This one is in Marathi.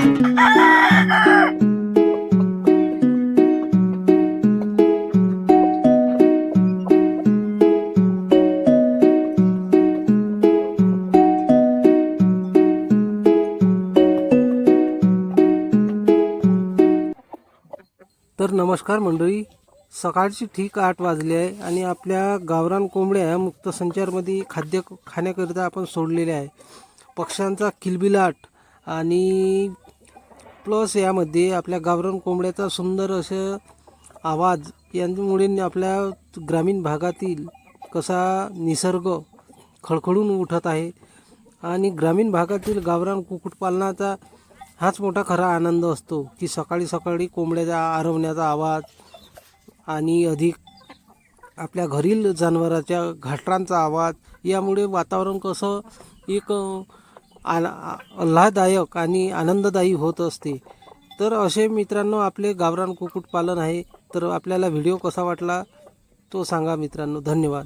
तर नमस्कार मंडळी, सकाळची ठीक 8 वाजले आहे आणि आपल्या गावरान कोंबड्या मुक्त संचारमध्ये खाद्य खाण्याकरिता आपण सोडलेले आहे. पक्ष्यांचा किलबिलाट आणि प्लस यामध्ये आपल्या गावरान कोंबड्याचा सुंदर असं आवाज यांमुळे आपल्या ग्रामीण भागातील कसा निसर्ग खळखळून उठत आहे. आणि ग्रामीण भागातील गावरान कुक्कुटपालनाचा हाच मोठा खरा आनंद असतो की सकाळी सकाळी कोंबड्याचा आरवण्याचा आवाज आणि अधिक आपल्या घरील जनावरांच्या घाटरांचा आवाज यामुळे वातावरण कसं एक आल्हाददायक आणि आनंददायी होत असते. तर असे मित्रांनो आपले गावरान कुक्कुटपालन आहे. तर आपल्याला व्हिडिओ कसा वाटला तो सांगा मित्रांनो. धन्यवाद.